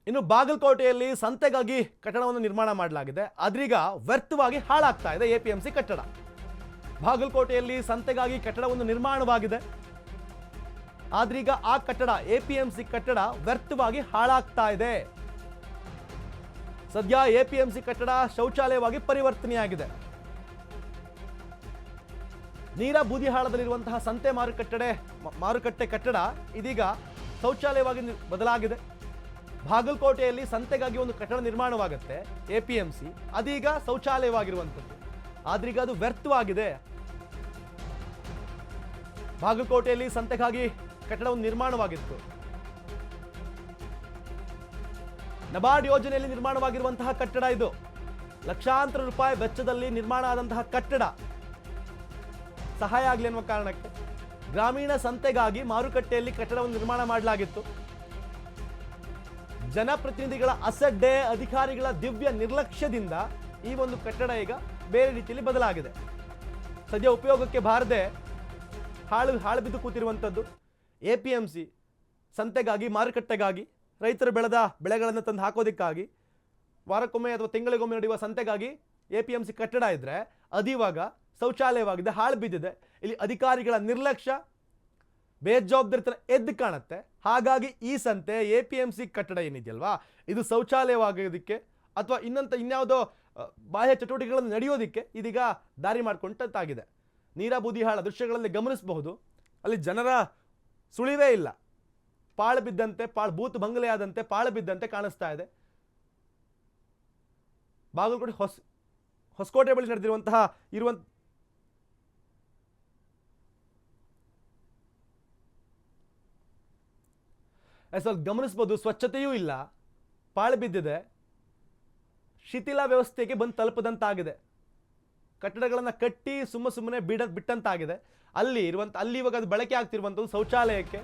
ಇನ್ನು ಬಾಗಲಕೋಟೆಯಲ್ಲಿ ಸಂತೆಗಾಗಿ ಕಟ್ಟಡವನ್ನು ನಿರ್ಮಾಣ ಮಾಡಲಾಗಿದೆ. ಅದರೀಗ ವ್ಯರ್ಥವಾಗಿ ಹಾಳಾಗ್ತಾ ಇದೆ ಎಪಿಎಂಸಿ ಕಟ್ಟಡ. ಬಾಗಲಕೋಟೆಯಲ್ಲಿ ಸಂತೆಗಾಗಿ ಕಟ್ಟಡವನ್ನು ನಿರ್ಮಾಣವಾಗಿದೆ. ಆದ್ರೀಗ ಆ ಕಟ್ಟಡ ಎಪಿಎಂಸಿ ಕಟ್ಟಡ ವ್ಯರ್ಥವಾಗಿ ಹಾಳಾಗ್ತಾ ಇದೆ. ಸದ್ಯ ಎಪಿಎಂಸಿ ಕಟ್ಟಡ ಶೌಚಾಲಯವಾಗಿ ಪರಿವರ್ತನೆಯಾಗಿದೆ. ನೀರ ಬೂದಿಹಾಳದಲ್ಲಿರುವಂತಹ ಸಂತೆ ಮಾರುಕಟ್ಟೆ ಕಟ್ಟಡ ಇದೀಗ ಶೌಚಾಲಯವಾಗಿ ಬದಲಾಗಿದೆ. ಬಾಗಲಕೋಟೆಯಲ್ಲಿ ಸಂತೆಗಾಗಿ ಒಂದು ಕಟ್ಟಡ ನಿರ್ಮಾಣವಾಗುತ್ತೆ ಎಪಿಎಂಸಿ, ಅದೀಗ ಶೌಚಾಲಯವಾಗಿರುವಂಥದ್ದು. ಆದ್ರೀಗ ಅದು ವ್ಯರ್ಥವಾಗಿದೆ. ಬಾಗಲಕೋಟೆಯಲ್ಲಿ ಸಂತೆಗಾಗಿ ಕಟ್ಟಡವನ್ನು ನಿರ್ಮಾಣವಾಗಿತ್ತು. ನಬಾರ್ಡ್ ಯೋಜನೆಯಲ್ಲಿ ನಿರ್ಮಾಣವಾಗಿರುವಂತಹ ಕಟ್ಟಡ ಇದು. ಲಕ್ಷಾಂತರ ರೂಪಾಯಿ ವೆಚ್ಚದಲ್ಲಿ ನಿರ್ಮಾಣ ಆದಂತಹ ಕಟ್ಟಡ ಸಹಾಯ ಆಗಲಿ ಅನ್ನುವ ಕಾರಣಕ್ಕೆ ಗ್ರಾಮೀಣ ಸಂತೆಗಾಗಿ ಮಾರುಕಟ್ಟೆಯಲ್ಲಿ ಕಟ್ಟಡವನ್ನು ನಿರ್ಮಾಣ ಮಾಡಲಾಗಿತ್ತು. ಜನಪ್ರತಿನಿಧಿಗಳ ಅಸಡ್ಡೆ, ಅಧಿಕಾರಿಗಳ ದಿವ್ಯ ನಿರ್ಲಕ್ಷ್ಯದಿಂದ ಈ ಒಂದು ಕಟ್ಟಡ ಈಗ ಬೇರೆ ರೀತಿಯಲ್ಲಿ ಬದಲಾಗಿದೆ. ಸದ್ಯ ಉಪಯೋಗಕ್ಕೆ ಬಾರದೆ ಹಾಳು ಬಿದ್ದು ಕೂತಿರುವಂಥದ್ದು. ಎಪಿಎಂಸಿ ಸಂತೆಗಾಗಿ, ಮಾರುಕಟ್ಟೆಗಾಗಿ, ರೈತರು ಬೆಳೆದ ಬೆಳೆಗಳನ್ನು ತಂದು ಹಾಕೋದಕ್ಕಾಗಿ ವಾರಕ್ಕೊಮ್ಮೆ ಅಥವಾ ತಿಂಗಳಿಗೊಮ್ಮೆ ನಡೆಯುವ ಸಂತೆಗಾಗಿ ಎಪಿಎಂಸಿ ಕಟ್ಟಡ ಇದ್ರೆ ಅದಿವಾಗ ಶೌಚಾಲಯವಾಗಿದೆ, ಹಾಳು ಬಿದ್ದಿದೆ. ಇಲ್ಲಿ ಅಧಿಕಾರಿಗಳ ನಿರ್ಲಕ್ಷ್ಯ, ಬೇಜವಾಬ್ದಾರಿತನ ಎದ್ದು ಕಾಣುತ್ತೆ. ಹಾಗಾಗಿ ಈ ಸಂತೆ ಎಪಿಎಂಸಿ ಕಟ್ಟಡ ಏನಿದೆಯಲ್ವಾ, ಇದು ಶೌಚಾಲಯವಾಗೋದಕ್ಕೆ ಅಥವಾ ಇನ್ಯಾವುದೋ ಬಾಹ್ಯ ಚಟುವಟಿಕೆಗಳನ್ನು ನಡೆಯೋದಕ್ಕೆ ಇದೀಗ ದಾರಿ ಮಾಡಿಕೊಂಡಂತಾಗಿದೆ. ನೀರ ಬೂದಿಹಾಳ ದೃಶ್ಯಗಳಲ್ಲಿ ಗಮನಿಸಬಹುದು. ಅಲ್ಲಿ ಜನರ ಸುಳಿವೇ ಇಲ್ಲ. ಪಾಳು ಬಿದ್ದಂತೆ, ಬೂತ್ ಬಂಗಲೆಯಾದಂತೆ ಪಾಳು ಬಿದ್ದಂತೆ ಕಾಣಿಸ್ತಾ ಇದೆ. ಬಾಗಲಕೋಟೆ ಹೊಸಕೋಟೆ ಬಳಿ ನಡೆದಿರುವಂತಹ ಗಮನಿಸಬಹುದು. ಸ್ವಚ್ಛತೆಯೂ ಇಲ್ಲ, ಪಾಳು ಬಿದ್ದಿದೆ, ಶಿಥಿಲ ವ್ಯವಸ್ಥೆಗೆ ಬಂದು ತಲುಪದಂತಾಗಿದೆ. ಕಟ್ಟಡಗಳನ್ನು ಕಟ್ಟಿ ಸುಮ್ಮನೆ ಬಿಟ್ಟಂತಾಗಿದೆ. ಅಲ್ಲಿ ಇವಾಗ ಅದು ಬಳಕೆ ಆಗ್ತಿರುವಂಥದ್ದು ಶೌಚಾಲಯಕ್ಕೆ.